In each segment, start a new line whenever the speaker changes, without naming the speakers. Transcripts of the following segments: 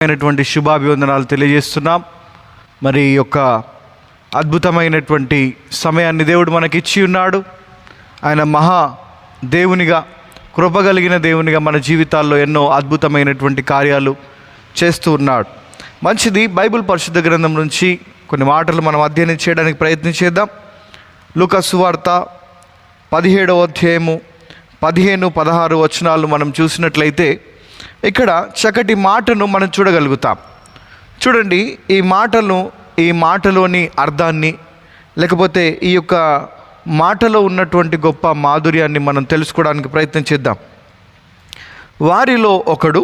ప్రత్యేకమైనటువంటి శుభాభివందనాలు తెలియజేస్తున్నాం. మరి ఈ యొక్క అద్భుతమైనటువంటి సమయాన్ని దేవుడు మనకిచ్చి ఉన్నాడు. ఆయన మహా దేవునిగా, కృపగలిగిన దేవునిగా మన జీవితాల్లో ఎన్నో అద్భుతమైనటువంటి కార్యాలు చేస్తూ ఉన్నాడు. మంచిది. బైబిల్ పరిశుద్ధ గ్రంథం నుంచి కొన్ని మాటలు మనం అధ్యయనం చేయడానికి ప్రయత్నం చేద్దాం. లూకా సువార్త 17వ అధ్యాయము 15-16 వచనాలు మనం చూసినట్లయితే ఇక్కడ చక్కటి మాటను మనం చూడగలుగుతాం. చూడండి, ఈ మాటలోని అర్థాన్ని, లేకపోతే ఈ యొక్క మాటలో ఉన్నటువంటి గొప్ప మాధుర్యాన్ని మనం తెలుసుకోవడానికి ప్రయత్నం చేద్దాం. వారిలో ఒకడు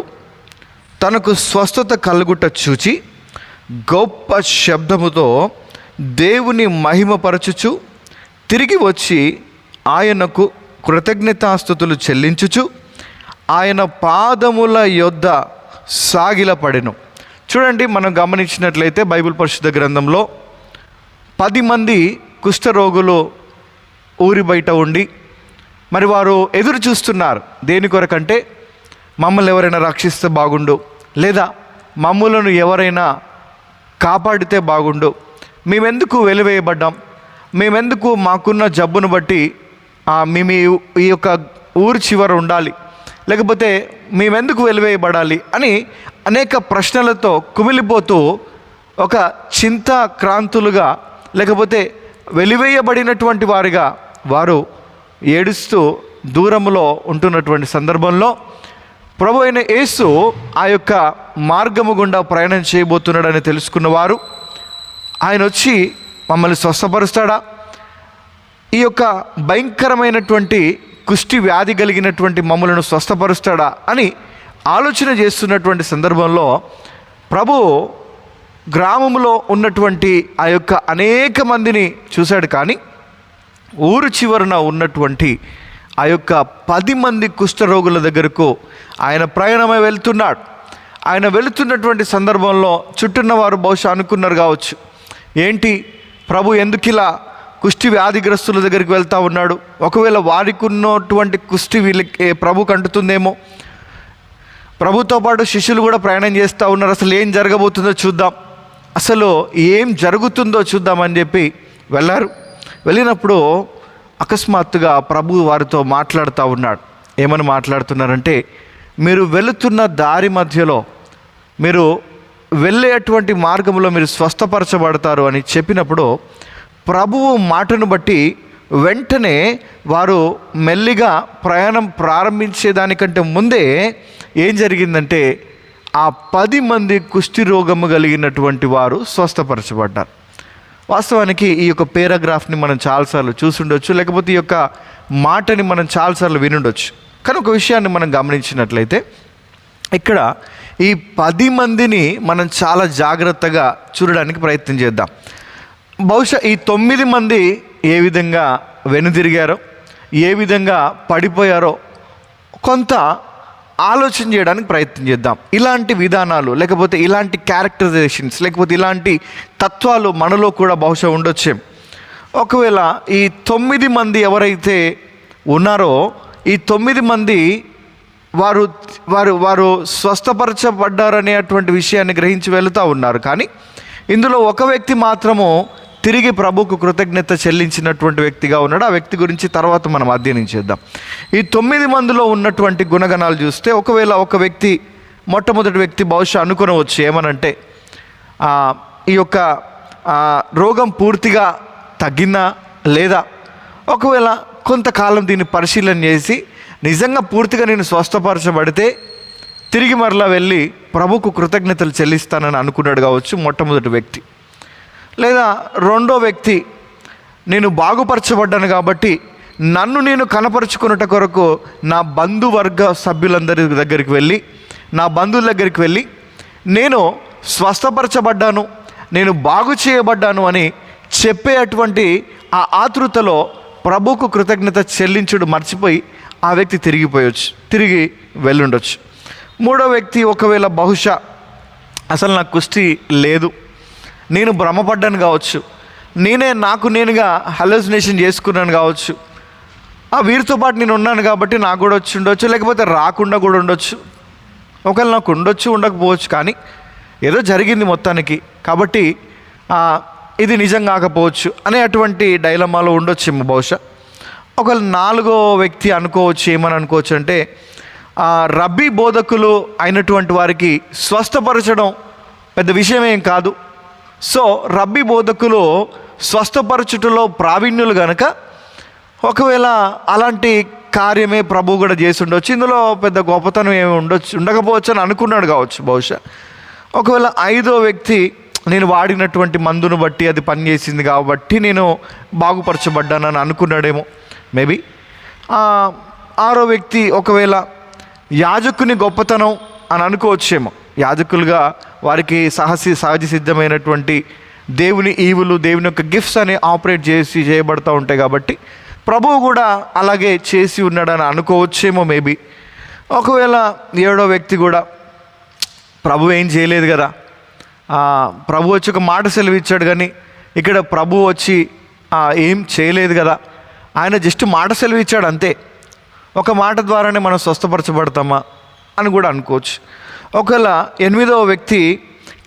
తనకు స్వస్థత కలుగుట చూచి గొప్ప శబ్దముతో దేవుని మహిమపరచుచు తిరిగి వచ్చి ఆయనకు కృతజ్ఞతాస్తుతులు చెల్లించుచు ఆయన పాదముల యొద్ద సాగిలపడెను. చూడండి, మనం గమనించినట్లయితే బైబిల్ పరిశుద్ధ గ్రంథంలో 10 మంది కుష్ఠరోగులు ఊరి బయట ఉండి మరి వారు ఎదురు చూస్తున్నారు. దేని కొరకంటే మమ్మల్ని ఎవరైనా రక్షిస్తే బాగుండు, లేదా మమ్మలను ఎవరైనా కాపాడితే బాగుండు, మేమెందుకు వెలివేయబడ్డాం, మేమెందుకు మాకున్న జబ్బును బట్టి మేము ఈ యొక్క ఊరి చివర ఉండాలి, లేకపోతే మేమెందుకు వెలివేయబడాలి అని అనేక ప్రశ్నలతో కుమిలిపోతూ ఒక చింతాక్రాంతులుగా, లేకపోతే వెలివేయబడినటువంటి వారిగా వారు ఏడుస్తూ దూరంలో ఉంటున్నటువంటి సందర్భంలో ప్రభు అయిన యేసు ఆ యొక్క మార్గము గుండా ప్రయాణం చేయబోతున్నాడని తెలుసుకున్నవారు ఆయన వచ్చి మమ్మల్ని స్వస్థపరుస్తాడా, ఈ యొక్క భయంకరమైనటువంటి కుష్టి వ్యాధి కలిగినటువంటి మమ్మలను స్వస్థపరుస్తాడా అని ఆలోచన చేస్తున్నటువంటి సందర్భంలో ప్రభు గ్రామంలో ఉన్నటువంటి ఆ యొక్క అనేక మందిని చూశాడు. కానీ ఊరు చివరన ఉన్నటువంటి ఆ యొక్క 10 మంది కుష్ఠరోగుల దగ్గరకు ఆయన ప్రయాణమై వెళ్తున్నాడు. ఆయన వెళుతున్నటువంటి సందర్భంలో చుట్టూన్నవారు బహుశా అనుకున్నారు కావచ్చు, ఏంటి ప్రభు ఎందుకు ఇలా కుష్టి వ్యాధిగ్రస్తుల దగ్గరికి వెళ్తూ ఉన్నాడు, ఒకవేళ వారికి ఉన్నటువంటి కుష్టి వీళ్ళకి ప్రభుకు అంటుతుందేమో, ప్రభుతో పాటు శిష్యులు కూడా ప్రయాణం చేస్తూ ఉన్నారు, అసలు ఏం జరగబోతుందో చూద్దాం, అసలు ఏం జరుగుతుందో చూద్దామని చెప్పి వెళ్ళారు. వెళ్ళినప్పుడు అకస్మాత్తుగా ప్రభు వారితో మాట్లాడుతూ ఉన్నాడు. ఏమని మాట్లాడుతున్నారంటే, మీరు వెళుతున్న దారి మధ్యలో, మీరు వెళ్ళేటువంటి మార్గంలో మీరు స్వస్థపరచబడతారు అని చెప్పినప్పుడు ప్రభువు మాటను బట్టి వెంటనే వారు మెల్లిగా ప్రయాణం ప్రారంభించేదానికంటే ముందే ఏం జరిగిందంటే ఆ 10 మంది కుష్టి రోగము కలిగినటువంటి వారు స్వస్థపరచబడ్డారు. వాస్తవానికి ఈ యొక్క పేరాగ్రాఫ్ని మనం చాలాసార్లు చూసుండొచ్చు, లేకపోతే ఈ యొక్క మాటని మనం చాలాసార్లు వినుండొచ్చు. కానీ ఒక విషయాన్ని మనం గమనించినట్లయితే ఇక్కడ ఈ 10 మందిని మనం చాలా జాగ్రత్తగా చూడడానికి ప్రయత్నం చేద్దాం. బహుశా ఈ 9 మంది ఏ విధంగా వెనుదిరిగారో, ఏ విధంగా పడిపోయారో కొంత ఆలోచన చేయడానికి ప్రయత్నం చేద్దాం. ఇలాంటి విధానాలు, లేకపోతే ఇలాంటి క్యారెక్టరైజేషన్స్, లేకపోతే ఇలాంటి తత్వాలు మనలో కూడా బహుశా ఉండొచ్చేం. ఒకవేళ ఈ 9 మంది ఎవరైతే ఉన్నారో ఈ 9 మంది వారు వారు వారు స్వస్థపరచబడ్డారనేటువంటి విషయాన్ని గ్రహించి వెళుతూ ఉన్నారు. కానీ ఇందులో ఒక వ్యక్తి మాత్రము తిరిగి ప్రభుకు కృతజ్ఞత చెల్లించినటువంటి వ్యక్తిగా ఉన్నాడు. ఆ వ్యక్తి గురించి తర్వాత మనం అధ్యయనం చేద్దాం. ఈ 9 మందిలో ఉన్నటువంటి గుణగణాలు చూస్తే, ఒకవేళ ఒక వ్యక్తి, మొట్టమొదటి వ్యక్తి బహుశా అనుకునవచ్చు ఏమనంటే, ఈ యొక్క రోగం పూర్తిగా తగ్గిందా లేదా, ఒకవేళ కొంతకాలం దీన్ని పరిశీలన చేసి నిజంగా పూర్తిగా నేను స్వస్థపరచబడితే తిరిగి మరలా వెళ్ళి ప్రభుకు కృతజ్ఞతలు చెల్లిస్తానని అనుకున్నాడు కావచ్చు మొట్టమొదటి వ్యక్తి. లేదా రెండో వ్యక్తి, నేను బాగుపరచబడ్డాను కాబట్టి నన్ను నేను కనపరుచుకున్నట కొరకు నా బంధువర్గ సభ్యులందరి దగ్గరికి వెళ్ళి, నా బంధువుల దగ్గరికి వెళ్ళి నేను స్వస్థపరచబడ్డాను, నేను బాగు చేయబడ్డాను అని చెప్పే అటువంటి ఆ ఆతృతలో ప్రభుకు కృతజ్ఞత చెల్లించుడు మర్చిపోయి ఆ వ్యక్తి తిరిగి వెళ్ళుండొచ్చు. మూడో వ్యక్తి, ఒకవేళ బహుశా అసలు నాకు కుష్టి లేదు, నేను భ్రమపడ్డాను కావచ్చు, నాకు నేనుగా హలోసినేషన్ చేసుకున్నాను కావచ్చు, వీరితో పాటు నేను ఉన్నాను కాబట్టి నాకు కూడా వచ్చి ఉండొచ్చు, లేకపోతే రాకుండా కూడా ఉండొచ్చు, ఒకవేళ నాకు ఉండొచ్చు ఉండకపోవచ్చు. కానీ ఏదో జరిగింది మొత్తానికి, కాబట్టి ఇది నిజం కాకపోవచ్చు అనే అటువంటి డైలమాలో ఉండొచ్చేమో బహుశా. ఒకవేళ నాలుగో వ్యక్తి అనుకోవచ్చు, ఏమని అనుకోవచ్చు అంటే రబ్బీ బోధకులు అయినటువంటి వారికి స్వస్థపరచడం పెద్ద విషయమేం కాదు. సో రబ్బీ బోధకులు స్వస్థపరచుటలో ప్రావీణ్యులు కనుక ఒకవేళ అలాంటి కార్యమే ప్రభు కూడా చేసి ఉండొచ్చు, ఇందులో పెద్ద గొప్పతనం ఏమి ఉండకపోవచ్చు అని అనుకున్నాడు కావచ్చు బహుశా. ఒకవేళ ఐదో వ్యక్తి నేను వాడినటువంటి మందును బట్టి అది పనిచేసింది కాబట్టి నేను బాగుపరచబడ్డానని అనుకున్నాడేమో మేబీ. ఆరో వ్యక్తి ఒకవేళ యాజకుని గొప్పతనం అని అనుకోవచ్చేమో. యాజకులుగా వారికి సహజ సిద్ధమైనటువంటి దేవుని ఈవులు, దేవుని యొక్క గిఫ్ట్స్ అని ఆపరేట్ చేయబడుతూ ఉంటాయి కాబట్టి ప్రభువు కూడా అలాగే చేసి ఉన్నాడని అనుకోవచ్చేమో మేబీ. ఒకవేళ ఏడో వ్యక్తి కూడా ప్రభు ఏం చేయలేదు కదా, ప్రభు వచ్చి ఒక మాట సెలవిచ్చాడు కానీ ఇక్కడ ప్రభు వచ్చి ఏం చేయలేదు కదా, ఆయన జస్ట్ మాట సెలవిచ్చాడు అంతే, ఒక మాట ద్వారానే మనం స్వస్థపరచబడతామా అని కూడా అనుకోవచ్చు. ఒకవేళ ఎనిమిదవ వ్యక్తి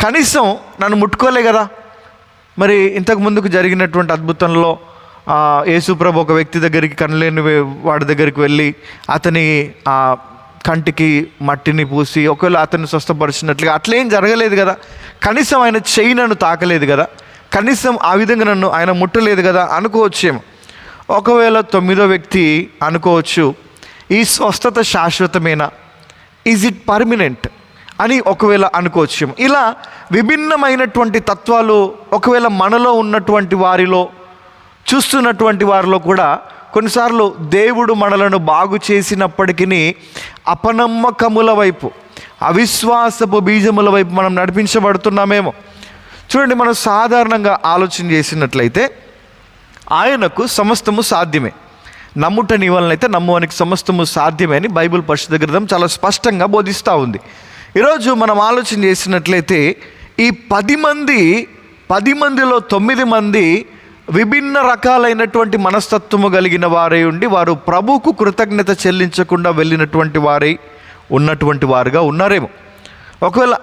కనీసం నన్ను ముట్టుకోలే కదా, మరి ఇంతకు ముందుకు జరిగినటువంటి అద్భుతంలో యేసుప్రభు ఒక వ్యక్తి దగ్గరికి, కనలేని వాడి దగ్గరికి వెళ్ళి అతని కంటికి మట్టిని పూసి ఒకవేళ అతన్ని స్వస్థపరిచినట్లుగా అట్లేం జరగలేదు కదా, కనీసం ఆయన చెయ్యి నన్ను తాకలేదు కదా, కనీసం ఆ విధంగా నన్ను ఆయన ముట్టలేదు కదా అనుకోవచ్చేమో. ఒకవేళ తొమ్మిదో వ్యక్తి అనుకోవచ్చు, ఈ స్వస్థత శాశ్వతమేనా, ఈజ్ ఇట్ పర్మనెంట్ అని ఒకవేళ అనుకోవచ్చేమో. ఇలా విభిన్నమైనటువంటి తత్వాలు ఒకవేళ మనలో ఉన్నటువంటి వారిలో, చూస్తున్నటువంటి వారిలో కూడా కొన్నిసార్లు దేవుడు మనలను బాగు చేసినప్పటికీ అపనమ్మకముల వైపు, అవిశ్వాసపు బీజముల వైపు మనం నడిపించబడుతున్నామేమో. చూడండి, మనం సాధారణంగా ఆలోచన చేసినట్లయితే ఆయనకు సమస్తము సాధ్యమే, నమ్ముట నీ వలనైతే నమ్మువానికి సమస్తము సాధ్యమే అని బైబిల్ పరిశుద్ధ గ్రంథం చాలా స్పష్టంగా బోధిస్తూ ఉంది. ఈరోజు మనం ఆలోచన చేసినట్లయితే ఈ 10 మందిలో 9 మంది విభిన్న రకాలైనటువంటి మనస్తత్వము కలిగిన వారై ఉండి వారు ప్రభువుకు కృతజ్ఞత చెల్లించకుండా వెళ్ళినటువంటి వారై ఉన్నటువంటి వారుగా ఉన్నారేమో. ఒకవేళ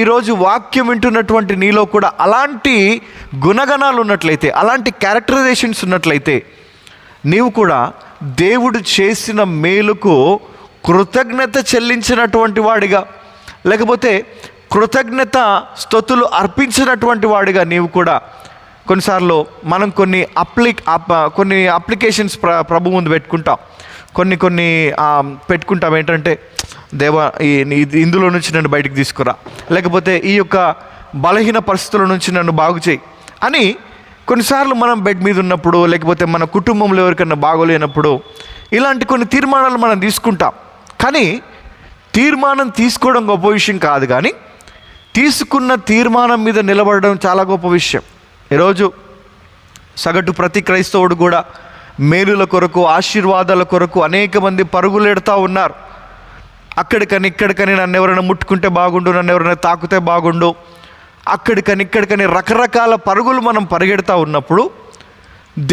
ఈరోజు వాక్యం వింటున్నటువంటి నీలో కూడా అలాంటి గుణగణాలు ఉన్నట్లయితే, అలాంటి క్యారెక్టరైజేషన్స్ ఉన్నట్లయితే నీవు కూడా దేవుడు చేసిన మేలుకు కృతజ్ఞత చెల్లించినటువంటి వాడిగా, లేకపోతే కృతజ్ఞత స్తుతులు అర్పించినటువంటి వాడిగా నీవు కూడా కొన్నిసార్లు మనం కొన్ని అప్లికేషన్స్ ప్రభు ముందు పెట్టుకుంటాం, కొన్ని పెట్టుకుంటాం. ఏంటంటే దేవా ఇందులో నుంచి నన్ను బయటికి తీసుకురా, లేకపోతే ఈ యొక్క బలహీన పరిస్థితుల నుంచి నన్ను బాగు చేయి అని కొన్నిసార్లు మనం బెడ్ మీద ఉన్నప్పుడు, లేకపోతే మన కుటుంబంలో ఎవరికైనా బాగోలేనప్పుడు ఇలాంటి కొన్ని తీర్మానాలు మనం తీసుకుంటాం. కానీ తీర్మానం తీసుకోవడం గొప్ప విషయం కాదు, కానీ తీసుకున్న తీర్మానం మీద నిలబడడం చాలా గొప్ప విషయం. ఈరోజు సగటు ప్రతి క్రైస్తవుడు కూడా మేలుల కొరకు, ఆశీర్వాదాల కొరకు అనేక మంది పరుగులెడతా ఉన్నారు. అక్కడికని ఇక్కడికని నన్ను ఎవరైనా ముట్టుకుంటే బాగుండు, నన్ను ఎవరైనా తాకుతే బాగుండు, ఇక్కడికని రకరకాల పరుగులు మనం పరిగెడతా ఉన్నప్పుడు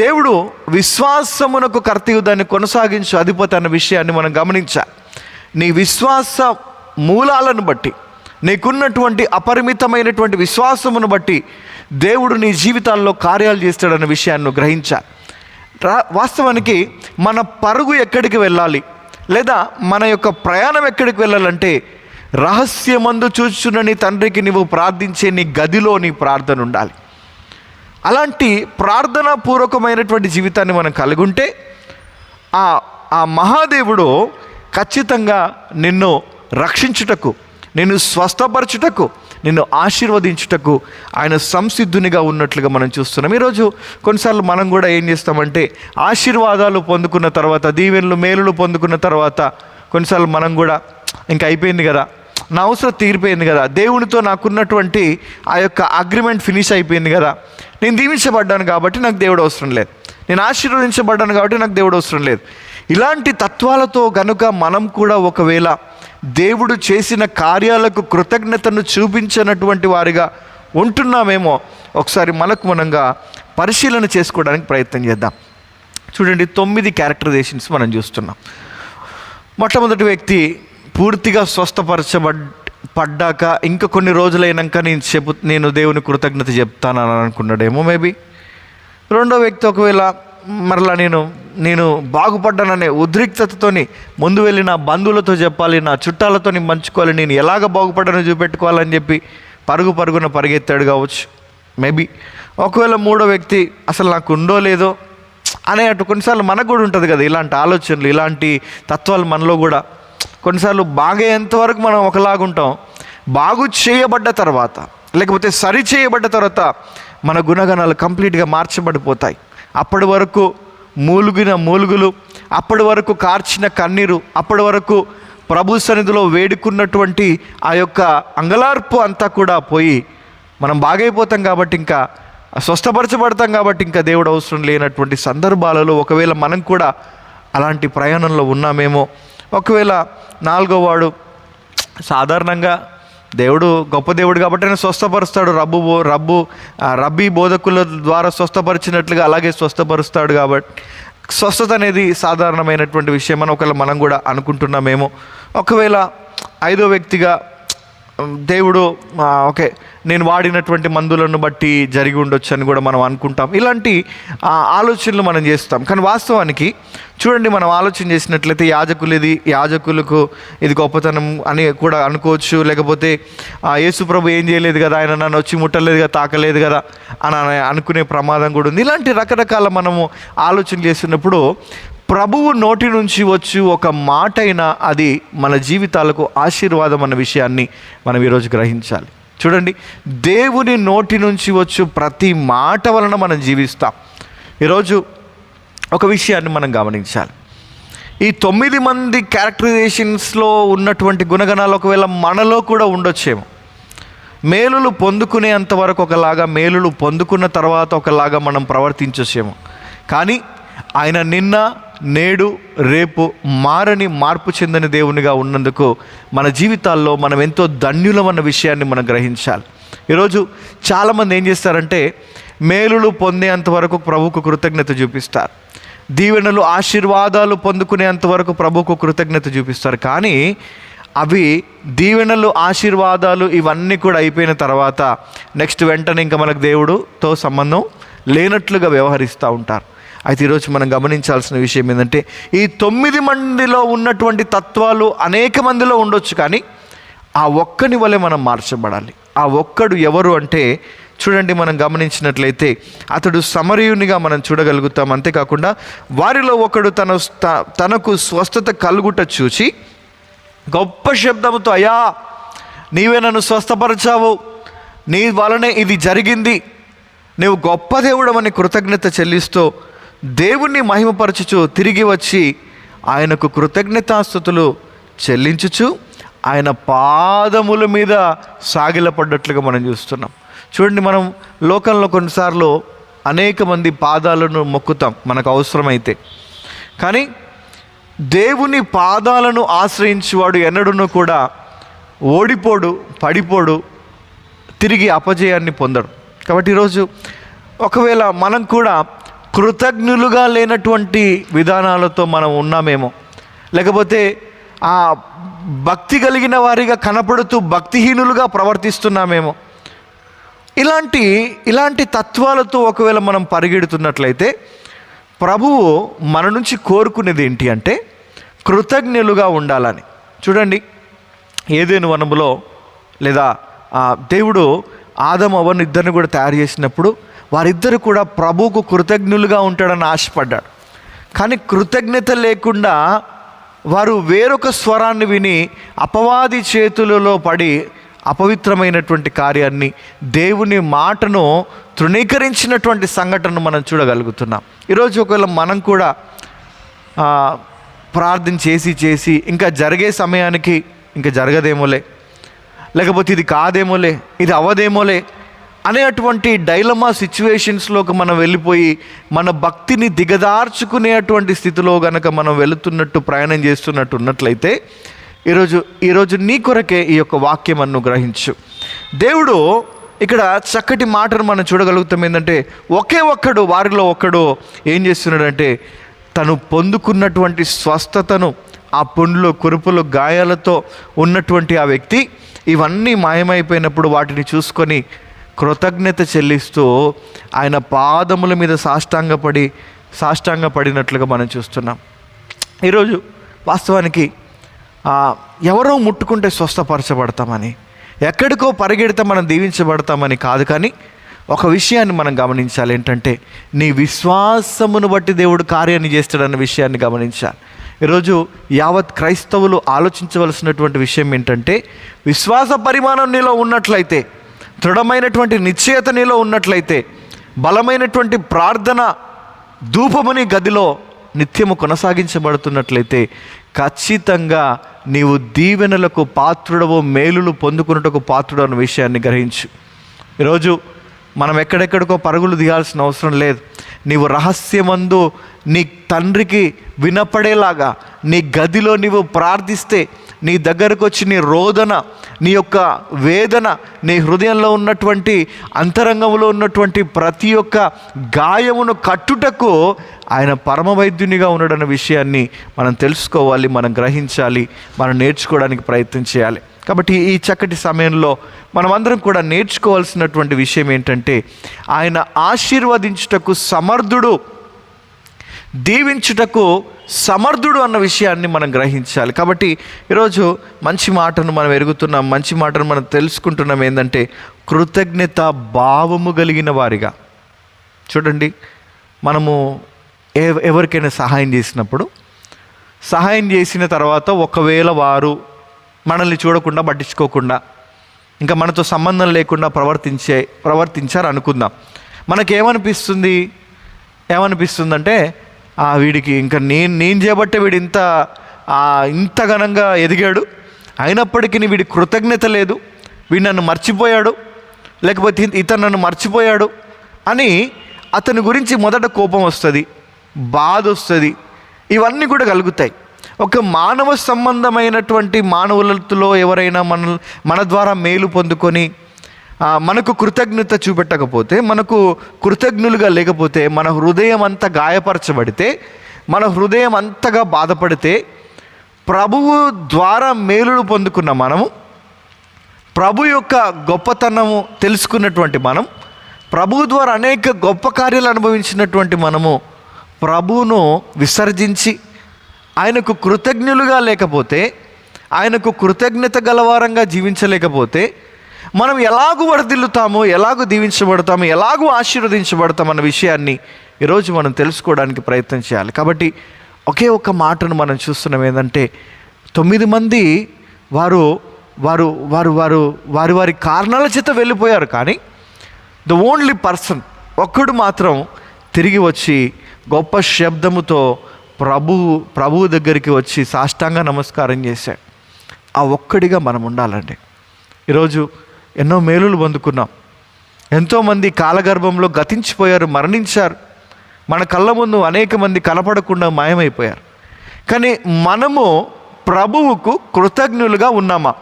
దేవుడు విశ్వాసమునకు కర్తయు దాన్ని కొనసాగించు అధిపతి అన్న విషయాన్ని మనం గమనించాలి. నీ విశ్వాస మూలాలను బట్టి, నీకున్నటువంటి అపరిమితమైనటువంటి విశ్వాసమును బట్టి దేవుడు నీ జీవితాల్లో కార్యాలు చేస్తాడన్న విషయాన్ని గ్రహించాలి. వాస్తవానికి మన పరుగు ఎక్కడికి వెళ్ళాలి, లేదా మన యొక్క ప్రయాణం ఎక్కడికి వెళ్ళాలంటే రహస్యమందు చూచుచున్న నీ తండ్రికి నీవు ప్రార్థించే నీ గదిలో నీ ప్రార్థన ఉండాలి. అలాంటి ప్రార్థనాపూర్వకమైనటువంటి జీవితాన్ని మనం కలిగి ఉంటే ఆ మహాదేవుడు ఖచ్చితంగా నిన్ను రక్షించుటకు, నిన్ను స్వస్థపరచుటకు, నిన్ను ఆశీర్వదించుటకు ఆయన సంసిద్ధునిగా ఉన్నట్లుగా మనం చూస్తున్నాం. ఈరోజు కొన్నిసార్లు మనం కూడా ఏం చేస్తామంటే ఆశీర్వాదాలు పొందుకున్న తర్వాత, దీవెనలు మేలులు పొందుకున్న తర్వాత కొన్నిసార్లు మనం కూడా ఇంకా అయిపోయింది కదా, నా అవసరం తీరిపోయింది కదా, దేవునితో నాకున్నటువంటి ఆ యొక్క అగ్రిమెంట్ ఫినిష్ అయిపోయింది కదా, నేను దీవించబడ్డాను కాబట్టి నాకు దేవుడు అవసరం లేదు, నేను ఆశీర్వదించబడ్డాను కాబట్టి నాకు దేవుడు అవసరం లేదు. ఇలాంటి తత్వాలతో గనుక మనం కూడా ఒకవేళ దేవుడు చేసిన కార్యాలకు కృతజ్ఞతను చూపించినటువంటి వారిగా ఉంటున్నామేమో ఒకసారి మనంగా పరిశీలన చేసుకోవడానికి ప్రయత్నం చేద్దాం. చూడండి, 9 క్యారెక్టరైజేషన్స్ మనం చూస్తున్నాం. మొట్టమొదటి వ్యక్తి పూర్తిగా పడ్డాక ఇంకా కొన్ని రోజులైనాక నేను దేవుని కృతజ్ఞత చెప్తానని అనుకున్నాడేమో మేబీ. రెండో వ్యక్తి ఒకవేళ మరలా నేను బాగుపడ్డాననే ఉద్రిక్తతతోని ముందు వెళ్ళి నా బంధువులతో చెప్పాలి, నా చుట్టాలతో పంచుకోవాలి, నేను ఎలాగ బాగుపడ్డానో చూపెట్టుకోవాలని చెప్పి పరుగున పరిగెత్తాడు కావచ్చు మేబీ. ఒకవేళ మూడో వ్యక్తి అసలు నాకు ఉందో లేదో అనే కొన్నిసార్లు మనకు కూడా ఉంటుంది కదా ఇలాంటి ఆలోచనలు, ఇలాంటి తత్వాలు మనలో కూడా కొన్నిసార్లు బాగయ్యేంతవరకు మనం ఒకలాగుంటాం. బాగు చేయబడ్డ తర్వాత లేకపోతే సరి చేయబడ్డ తర్వాత మన గుణగణాలు కంప్లీట్గా మార్చబడిపోతాయి. అప్పటి వరకు మూలుగులు, అప్పటి వరకు కార్చిన కన్నీరు, అప్పటి వరకు ప్రభు సన్నిధిలో వేడుకున్నటువంటి ఆ యొక్క అంగలార్పు అంతా కూడా పోయి మనం బాగైపోతాం కాబట్టి, ఇంకా స్వస్థపరచబడతాం కాబట్టి ఇంకా దేవుడు అవసరం లేనటువంటి సందర్భాలలో ఒకవేళ మనం కూడా అలాంటి ప్రయాణంలో ఉన్నామేమో. ఒకవేళ నాలుగో వాడు సాధారణంగా దేవుడు గొప్ప దేవుడు కాబట్టి ఆయన స్వస్థపరుస్తాడు, రబ్బీ బోధకుల ద్వారా స్వస్థపరిచినట్లుగా అలాగే స్వస్థపరుస్తాడు కాబట్టి స్వస్థత అనేది సాధారణమైనటువంటి విషయం అని ఒకవేళ మనం కూడా అనుకుంటున్నామేమో. ఒకవేళ ఐదో వ్యక్తిగా దేవుడు ఓకే నేను వాడినటువంటి మందులను బట్టి జరిగి ఉండొచ్చు అని కూడా మనం అనుకుంటాం. ఇలాంటి ఆలోచనలు మనం చేస్తాం. కానీ వాస్తవానికి చూడండి, మనం ఆలోచన చేసినట్లయితే యాజకులకు ఇది గొప్పతనం అని కూడా అనుకోవచ్చు. లేకపోతే యేసుప్రభు ఏం చేయలేదు కదా, ఆయన నన్ను వచ్చి ముట్టలేదు కదా, తాకలేదు కదా అని అనుకునే ప్రమాదం కూడా ఉంది. ఇలాంటి రకరకాల మనము ఆలోచన చేస్తున్నప్పుడు ప్రభువు నోటి నుంచి వచ్చి ఒక మాట అయినా అది మన జీవితాలకు ఆశీర్వాదం అన్న విషయాన్ని మనం ఈరోజు గ్రహించాలి. చూడండి, దేవుని నోటి నుంచి వచ్చు ప్రతి మాట వలన మనం జీవిస్తాం. ఈరోజు ఒక విషయాన్ని మనం గమనించాలి. ఈ 9 మంది క్యారెక్టరైజేషన్స్లో ఉన్నటువంటి గుణగణాలు ఒకవేళ మనలో కూడా ఉండొచ్చేమో. మేలులు పొందుకునేంత వరకు ఒకలాగా, మేలులు పొందుకున్న తర్వాత ఒకలాగా మనం ప్రవర్తించొచ్చేమో. కానీ ఆయన నిన్న నేడు రేపు మారని మార్పు చెందని దేవునిగా ఉన్నందుకు మన జీవితాల్లో మనం ఎంతో ధన్యులమన్న విషయాన్ని మనం గ్రహించాలి. ఈరోజు చాలామంది ఏం చేస్తారంటే మేలులు పొందేంత వరకు ప్రభువుకు కృతజ్ఞత చూపిస్తారు, దీవెనలు ఆశీర్వాదాలు పొందుకునేంత వరకు ప్రభువుకు కృతజ్ఞత చూపిస్తారు. కానీ అవి దీవెనలు ఆశీర్వాదాలు ఇవన్నీ కూడా అయిపోయిన తర్వాత నెక్స్ట్ వెంటనే ఇంకా మనకు దేవుడితో సంబంధం లేనట్లుగా వ్యవహరిస్తూ ఉంటారు. అయితే ఈరోజు మనం గమనించాల్సిన విషయం ఏంటంటే ఈ 9 మందిలో ఉన్నటువంటి తత్వాలు అనేక మందిలో ఉండొచ్చు, కానీ ఆ ఒక్కని వలె మనం మార్చబడాలి. ఆ ఒక్కడు ఎవరు అంటే చూడండి, మనం గమనించినట్లయితే అతడు సమరయునిగా మనం చూడగలుగుతాం. అంతేకాకుండా వారిలో ఒకడు తనకు స్వస్థత కలుగుట చూచి గొప్ప శబ్దముతో, అయ్యా నీవే నన్ను స్వస్థపరచావు, నీ వలనే ఇది జరిగింది, నీవు గొప్ప దేవుడమని కృతజ్ఞత చెల్లిస్తూ దేవుణ్ణి మహిమపరచుచు తిరిగి వచ్చి ఆయనకు కృతజ్ఞతాస్తుతులు చెల్లించుచు ఆయన పాదముల మీద సాగిలపడ్డట్లుగా మనం చూస్తున్నాం. చూడండి, మనం లోకంలో కొన్నిసార్లు అనేక మంది పాదాలను మొక్కుతాం మనకు అవసరమైతే, కానీ దేవుని పాదాలను ఆశ్రయించేవాడు ఎన్నడూనూ కూడా ఓడిపోడు, పడిపోడు, తిరిగి అపజయాన్ని పొందడు. కాబట్టి ఈరోజు ఒకవేళ మనం కూడా కృతజ్ఞులుగా లేనటువంటి విధానాలతో మనం ఉన్నామేమో, లేకపోతే ఆ భక్తి కలిగిన వారిగా కనపడుతూ భక్తిహీనులుగా ప్రవర్తిస్తున్నామేమో. ఇలాంటి తత్వాలతో ఒకవేళ మనం పరిగెడుతున్నట్లయితే ప్రభువు మన నుంచి కోరుకునేది ఏంటి అంటే కృతజ్ఞులుగా ఉండాలని. చూడండి, ఏదైనా వనములో లేదా దేవుడు ఆదము అవ్వను ఇద్దరిని కూడా తయారు చేసినప్పుడు వారిద్దరు కూడా ప్రభువుకు కృతజ్ఞులుగా ఉంటాడని ఆశపడ్డాడు. కానీ కృతజ్ఞత లేకుండా వారు వేరొక స్వరాన్ని విని అపవాది చేతులలో పడి అపవిత్రమైనటువంటి కార్యాన్ని, దేవుని మాటను తృణీకరించినటువంటి సంఘటనను మనం చూడగలుగుతున్నాం. ఈరోజు ఒకవేళ మనం కూడా ప్రార్థన చేసి ఇంకా జరిగే సమయానికి ఇంకా జరగదేమోలే, లేకపోతే ఇది కాదేమోలే, ఇది అవ్వదేమోలే అనేటువంటి డైలమా సిచ్యువేషన్స్లోకి మనం వెళ్ళిపోయి మన భక్తిని దిగదార్చుకునేటువంటి స్థితిలో గనక మనం వెళుతున్నట్టు ప్రయాణం చేస్తున్నట్టు ఉన్నట్లయితే ఈరోజు నీ కొరకే ఈ యొక్క వాక్యం అನ್ನು గ్రహించు. దేవుడు ఇక్కడ చక్కటి మాటను మనం చూడగలుగుతాం. ఏంటంటే ఒకే ఒక్కడు, వారిలో ఒక్కడు ఏం చేస్తున్నాడంటే తను పొందుకున్నటువంటి స్వస్థతను, ఆ పుండ్లు కురుపులు గాయాలతో ఉన్నటువంటి ఆ వ్యక్తి ఇవన్నీ మాయమైపోయినప్పుడు వాటిని చూసుకొని కృతజ్ఞత చెల్లిస్తూ ఆయన పాదముల మీద సాష్టాంగపడినట్లుగా మనం చూస్తున్నాం. ఈరోజు వాస్తవానికి ఎవరో ముట్టుకుంటే స్వస్థపరచబడతామని, ఎక్కడికో పరిగెడితే మనం దీవించబడతామని కాదు, కానీ ఒక విషయాన్ని మనం గమనించాలి. ఏంటంటే నీ విశ్వాసమును బట్టి దేవుడు కార్యాన్ని చేస్తాడన్న విషయాన్ని గమనించాలి. ఈరోజు యావత్ క్రైస్తవులు ఆలోచించవలసినటువంటి విషయం ఏంటంటే, విశ్వాస పరిమాణం నీలో ఉన్నట్లయితే, దృఢమైనటువంటి నిశ్చయత నీలో ఉన్నట్లయితే, బలమైనటువంటి ప్రార్థన ధూపముని గదిలో నిత్యము కొనసాగించబడుతున్నట్లయితే ఖచ్చితంగా నీవు దీవెనలకు పాత్రుడవు, మేలులు పొందుకున్నటకు పాత్రుడు అన్న విషయాన్ని గ్రహించు. ఈరోజు మనం ఎక్కడెక్కడికో పరుగులు తీయాల్సిన అవసరం లేదు. నీవు రహస్యమందు నీ తండ్రికి వినపడేలాగా నీ గదిలో నీవు ప్రార్థిస్తే, నీ దగ్గరకు వచ్చి నీ రోదన, నీ యొక్క వేదన, నీ హృదయంలో ఉన్నటువంటి అంతరంగంలో ఉన్నటువంటి ప్రతి ఒక్క గాయమును కట్టుటకు ఆయన పరమ వైద్యునిగా ఉన్నాడన్న విషయాన్ని మనం తెలుసుకోవాలి, మనం గ్రహించాలి, మనం నేర్చుకోవడానికి ప్రయత్నం చేయాలి. కాబట్టి ఈ చక్కటి సమయంలో మనమందరం కూడా నేర్చుకోవాల్సినటువంటి విషయం ఏంటంటే, ఆయన ఆశీర్వదించుటకు సమర్థుడు, దీవించుటకు సమర్థుడు అన్న విషయాన్ని మనం గ్రహించాలి. కాబట్టి ఈరోజు మంచి మాటను మనం ఎరుగుతున్నాం, మంచి మాటను మనం తెలుసుకుంటున్నాం. ఏంటంటే కృతజ్ఞత భావము కలిగిన వారిగా. చూడండి, మనము ఎవరికైనా సహాయం చేసినప్పుడు, సహాయం చేసిన తర్వాత ఒకవేళ వారు మనల్ని చూడకుండా, పట్టించుకోకుండా, ఇంకా మనతో సంబంధం లేకుండా ప్రవర్తించారు అనుకుందాం. ఏమనిపిస్తుందంటే వీడికి ఇంకా నేను చేయబట్టే వీడు ఇంత ఘనంగా ఎదిగాడు, అయినప్పటికీ వీడి కృతజ్ఞత లేదు, వీడు నన్ను మర్చిపోయాడు, లేకపోతే ఇతను నన్ను మర్చిపోయాడు అని అతని గురించి మొదట కోపం వస్తుంది, బాధ వస్తుంది, ఇవన్నీ కూడా కలుగుతాయి. ఒక మానవ సంబంధమైనటువంటి మానవులతో ఎవరైనా మన ద్వారా మేలు పొందుకొని మనకు కృతజ్ఞత చూపెట్టకపోతే, మనకు కృతజ్ఞులుగా లేకపోతే, మన హృదయం అంతా గాయపరచబడితే, మన హృదయం అంతగా బాధపడితే, ప్రభువు ద్వారా మేలులు పొందుకున్న మనము, ప్రభు యొక్క గొప్పతనము తెలుసుకున్నటువంటి మనం, ప్రభువు ద్వారా అనేక గొప్ప కార్యాలు అనుభవించినటువంటి మనము ప్రభువును విసర్జించి ఆయనకు కృతజ్ఞులుగా లేకపోతే, ఆయనకు కృతజ్ఞత గలవారంగా జీవించలేకపోతే మనం ఎలాగూ వర్ధిల్లుతాము, ఎలాగూ దీవించబడతాము, ఎలాగూ ఆశీర్వదించబడతాం అన్న విషయాన్ని ఈరోజు మనం తెలుసుకోవడానికి ప్రయత్నం చేయాలి. కాబట్టి ఒకే ఒక్క మాటను మనం చూస్తున్నాం. ఏంటంటే 9 మంది వారు వారు వారు వారు వారి వారి కారణాల చేత వెళ్ళిపోయారు, కానీ ద ఓన్లీ పర్సన్ ఒక్కడు మాత్రం తిరిగి వచ్చి గొప్ప శబ్దముతో ప్రభువు దగ్గరికి వచ్చి సాష్టాంగ నమస్కారం చేశాడు. ఆ ఒక్కడిగా మనం ఉండాలండి. ఈరోజు ఎన్నో మేలులు పొందుకున్నాం, ఎంతోమంది కాలగర్భంలో గతించిపోయారు, మరణించారు, మన కళ్ళ ముందు అనేక మంది కనపడకుండా మాయమైపోయారు. కానీ మనము ప్రభువుకు కృతజ్ఞులుగా ఉన్నామా?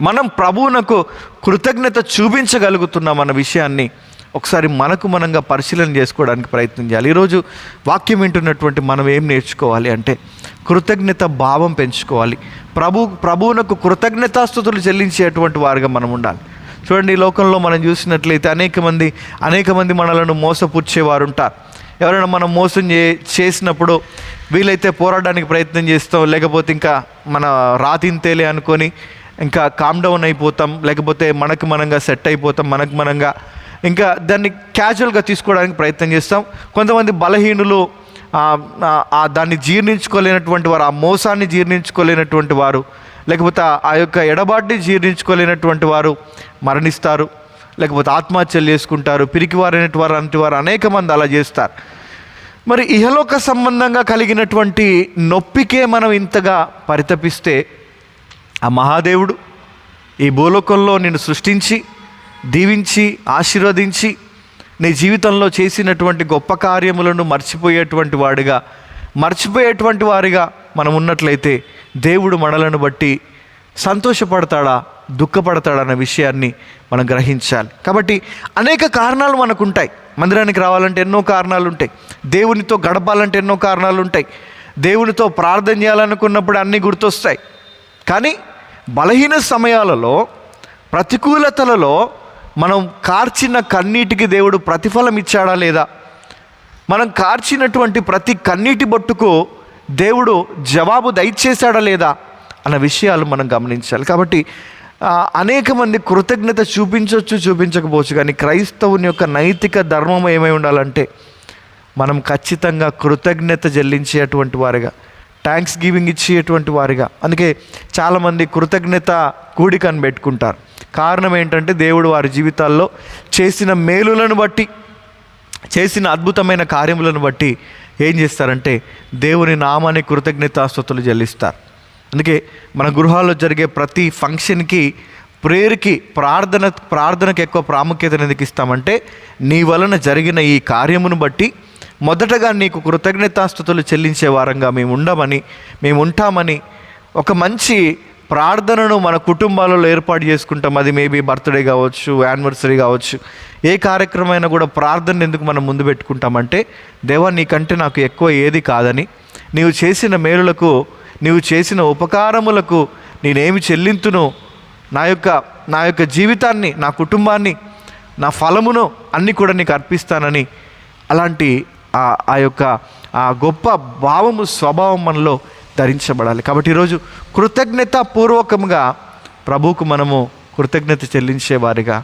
మనం ప్రభువునకు కృతజ్ఞత చూపించగలుగుతున్నామన్న విషయాన్ని ఒకసారి మనంగా పరిశీలన చేసుకోవడానికి ప్రయత్నం చేయాలి. ఈరోజు వాక్యం వింటున్నటువంటి మనం ఏం నేర్చుకోవాలి అంటే, కృతజ్ఞత భావం పెంచుకోవాలి. ప్రభువునకు కృతజ్ఞతాస్తుతులు చెల్లించేటువంటి వారుగా మనం ఉండాలి. చూడండి, ఈ లోకంలో మనం చూసినట్లయితే అనేక మంది మనలను మోసపుచ్చేవారు ఉంటారు. ఎవరైనా మనం మోసం చేసినప్పుడు వీలైతే పోరాడడానికి ప్రయత్నం చేస్తాం, లేకపోతే ఇంకా మన రాతింతేలే అనుకొని ఇంకా కామ్ డౌన్ అయిపోతాం, లేకపోతే మనంగా సెట్ అయిపోతాం, మనంగా ఇంకా దాన్ని క్యాజువల్గా తీసుకోవడానికి ప్రయత్నం చేస్తాం. కొంతమంది బలహీనులు దాన్ని జీర్ణించుకోలేనటువంటి వారు, ఆ మోసాన్ని జీర్ణించుకోలేనటువంటి వారు, లేకపోతే ఆ యొక్క ఎడబాటుని జీర్ణించుకోలేనటువంటి వారు మరణిస్తారు, లేకపోతే ఆత్మహత్యలు చేసుకుంటారు. పిరికివారైనటువంటి వారు అనేక మంది అలా చేస్తారు. మరి ఇహలోక సంబంధంగా కలిగినటువంటి నొప్పికే మనం ఇంతగా పరితపిస్తే, ఆ మహాదేవుడు ఈ భూలోకంలో నిన్ను సృష్టించి, దీవించి, ఆశీర్వదించి నీ జీవితంలో చేసినటువంటి గొప్ప కార్యములను మర్చిపోయేటువంటి వారిగా మనం ఉన్నట్లయితే దేవుడు మనలను బట్టి సంతోషపడతాడా, దుఃఖపడతాడా అన్న విషయాన్ని మనం గ్రహించాలి. కాబట్టి అనేక కారణాలు మనకు ఉంటాయి. మందిరానికి రావాలంటే ఎన్నో కారణాలు ఉంటాయి, దేవునితో గడపాలంటే ఎన్నో కారణాలు ఉంటాయి, దేవునితో ప్రార్థన చేయాలనుకున్నప్పుడు అన్నీ గుర్తొస్తాయి. కానీ బలహీన సమయాలలో, ప్రతికూలతలలో మనం కార్చిన కన్నీటికి దేవుడు ప్రతిఫలం ఇచ్చాడా లేదా? మనం కార్చినటువంటి ప్రతి కన్నీటి బొట్టుకు దేవుడు జవాబు దయచేశాడా లేదా అన్న విషయాలు మనం గమనించాలి. కాబట్టి అనేక మంది కృతజ్ఞత చూపించకపోవచ్చు, కానీ క్రైస్తవుని యొక్క నైతిక ధర్మం ఏమై ఉండాలంటే మనం ఖచ్చితంగా కృతజ్ఞత చెల్లించేటువంటి వారిగా, థ్యాంక్స్ గివింగ్ ఇచ్చేటువంటి వారిగా. అందుకే చాలామంది కృతజ్ఞత కూడికను పెట్టుకుంటారు. కారణం ఏంటంటే దేవుడు వారి జీవితాల్లో చేసిన మేలులను బట్టి, చేసిన అద్భుతమైన కార్యములను బట్టి ఏం చేస్తారంటే దేవుని నామాన్ని కృతజ్ఞతాస్తుతులు చెల్లిస్తారు. అందుకే మన గృహాల్లో జరిగే ప్రతి ఫంక్షన్కి, ప్రేయర్కి, ప్రార్థనకు ఎక్కువ ప్రాముఖ్యతను ఎందుకు ఇస్తామంటే నీ వలన జరిగిన ఈ కార్యమును బట్టి మొదటగా నీకు కృతజ్ఞతాస్తుతులు చెల్లించే వారంగా మేము ఉంటామని ఒక మంచి ప్రార్థనను మన కుటుంబాలలో ఏర్పాటు చేసుకుంటాం. అది మేబీ బర్త్డే కావచ్చు, యానివర్సరీ కావచ్చు, ఏ కార్యక్రమమైనా కూడా ప్రార్థన ఎందుకు మనం ముందు పెట్టుకుంటామంటే దేవా నీకంటే నాకు ఎక్కువ ఏది కాదని, నీవు చేసిన మేలులకు, నీవు చేసిన ఉపకారములకు నేనేమి చెల్లింతును, నా యొక్క జీవితాన్ని, నా కుటుంబాన్ని, నా ఫలమును అన్నీ కూడా నీకు అర్పిస్తానని అలాంటి ఆ గొప్ప భావము, స్వభావం మనలో ధరించబడాలి. కాబట్టి ఈరోజు కృతజ్ఞతాపూర్వకంగా ప్రభువుకు మనము కృతజ్ఞత చెల్లించే వారిగా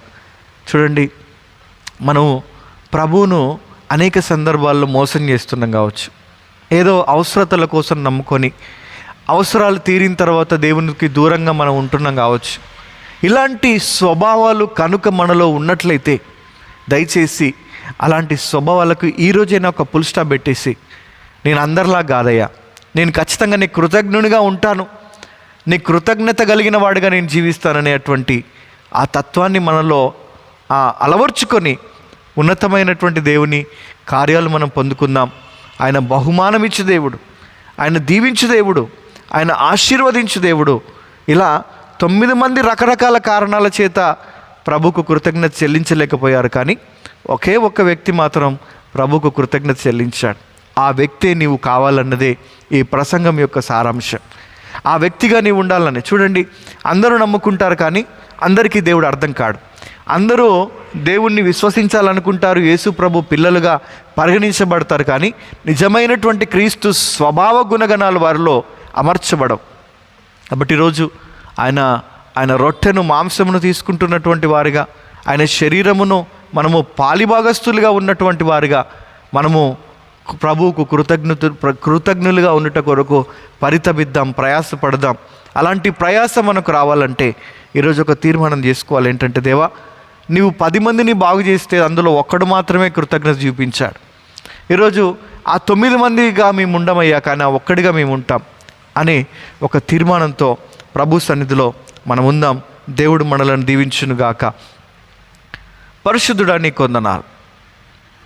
చూడండి. మనము ప్రభువును అనేక సందర్భాల్లో మోసం చేస్తున్నాం కావచ్చు, ఏదో అవసరతల కోసం నమ్ముకొని అవసరాలు తీరిన తర్వాత దేవునికి దూరంగా మనం ఉంటున్నాం కావచ్చు. ఇలాంటి స్వభావాలు కనుక మనలో ఉన్నట్లయితే దయచేసి అలాంటి స్వభావాలకు ఈరోజైనా ఒక ఫుల్ స్టాప్ పెట్టేసి, నేను అందరిలా కాదయ్యా, నేను ఖచ్చితంగా నీ కృతజ్ఞునిగా ఉంటాను, నీ కృతజ్ఞత కలిగిన వాడిగా నేను జీవిస్తాననేటువంటి ఆ తత్వాన్ని మనలో అలవర్చుకొని ఉన్నతమైనటువంటి దేవుని కార్యాలు మనం పొందుకుందాం. ఆయన బహుమానం ఇచ్చే దేవుడు, ఆయన దీవించు దేవుడు, ఆయన ఆశీర్వదించు దేవుడు. ఇలా 9 మంది రకరకాల కారణాల చేత ప్రభుకు కృతజ్ఞత చెల్లించలేకపోయారు, కానీ ఒకే ఒక్క వ్యక్తి మాత్రం ప్రభుకు కృతజ్ఞత చెల్లించాడు. ఆ వ్యక్తే నీవు కావాలన్నదే ఈ ప్రసంగం యొక్క సారాంశం. ఆ వ్యక్తిగా నీవు ఉండాలని. చూడండి, అందరూ నమ్ముకుంటారు కానీ అందరికీ దేవుడు అర్థం కాడు. అందరూ దేవుణ్ణి విశ్వసించాలనుకుంటారు, యేసు ప్రభు పిల్లలుగా పరిగణించబడతారు, కానీ నిజమైనటువంటి క్రీస్తు స్వభావ గుణగణాలు వారిలో అమర్చబడవు. కాబట్టి ఈరోజు ఆయన రొట్టెను, మాంసమును తీసుకుంటున్నటువంటి వారిగా, ఆయన శరీరమును మనము పాలిభాగస్తులుగా ఉన్నటువంటి వారిగా మనము ప్రభువుకు కృతజ్ఞులుగా ఉండట కొరకు పరితపిద్దాం, ప్రయాసపడదాం. అలాంటి ప్రయాస మనకు రావాలంటే ఈరోజు ఒక తీర్మానం చేసుకోవాలి. ఏంటంటే దేవా, నీవు 10 మందిని బాగు చేస్తే అందులో ఒక్కడు మాత్రమే కృతజ్ఞత చూపించాడు. ఈరోజు ఆ 9 మందిగా మేము ఉండమయ్యా, కానీ ఆ ఒక్కడిగా మేము ఉంటాం అనే ఒక తీర్మానంతో ప్రభు సన్నిధిలో మనం ఉందాం. దేవుడు మనలను దీవించునుగాక. పరిశుద్ధుడా, నీ కొందనాలు.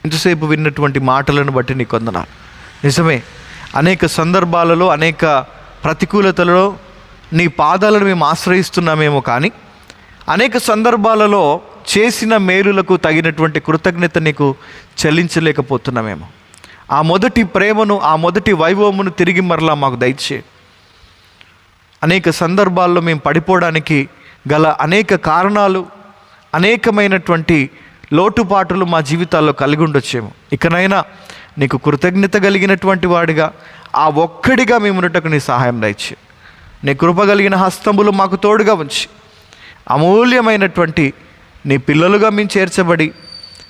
ఇంతసేపు విన్నటువంటి మాటలను బట్టి నీ కొందనాలు. నిజమే, అనేక సందర్భాలలో, అనేక ప్రతికూలతలలో నీ పాదాలను మేము ఆశ్రయిస్తున్నామేమో, కానీ అనేక సందర్భాలలో చేసిన మేలులకు తగినటువంటి కృతజ్ఞత నీకు చెల్లించలేకపోతున్నామేమో. ఆ మొదటి ప్రేమను, ఆ మొదటి వైభవమును తిరిగి మరలా మాకు దయచేయి. అనేక సందర్భాల్లో మేము పడిపోవడానికి గల అనేక కారణాలు, అనేకమైనటువంటి లోటుపాటులు మా జీవితాల్లో కలిగి ఉండొచ్చేమో. ఇకనైనా నీకు కృతజ్ఞత కలిగినటువంటి వాడిగా, ఆ ఒక్కడిగా మేము ఉన్నట్టుకు నీ సహాయం దయచేయి. నీ కృప కలిగిన హస్తములు మాకు తోడుగా ఉంచి, అమూల్యమైనటువంటి నీ పిల్లలుగా మేము చేర్చబడి,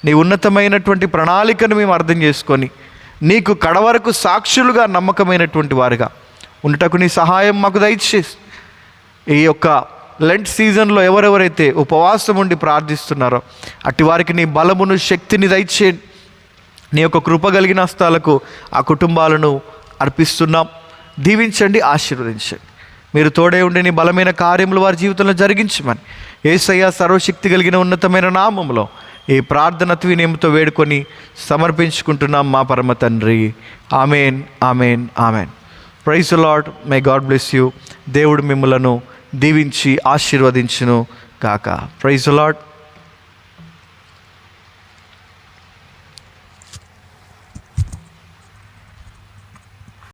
నీ ఉన్నతమైనటువంటి ప్రణాళికను మేము అర్థం చేసుకొని, నీకు కడవరకు సాక్షులుగా నమ్మకమైనటువంటి వారిగా ఉండటకు నీ సహాయం మాకు దయచేసి, ఈ యొక్క లెంట్ సీజన్లో ఎవరెవరైతే ఉపవాసం ఉండి ప్రార్థిస్తున్నారో అట్టి వారికి నీ బలమును, శక్తిని దయచేయండి. నీ యొక్క కృప కలిగిన హస్తాలకు ఆ కుటుంబాలను అర్పిస్తున్నాం. దీవించండి, ఆశీర్వదించండి. మీరు తోడే ఉండి నీ బలమైన కార్యములు వారి జీవితంలో జరిగించమని యేసయ్య సర్వశక్తి కలిగిన ఉన్నతమైన నామములో ఈ ప్రార్థన వినయముతో వేడుకొని సమర్పించుకుంటున్నాం మా పరమ తండ్రి. Amen, amen, amen. Praise the Lord. May God bless you. దేవుడు మిమ్మలను దీవించి ఆశీర్వదించును గాక. Praise the lord.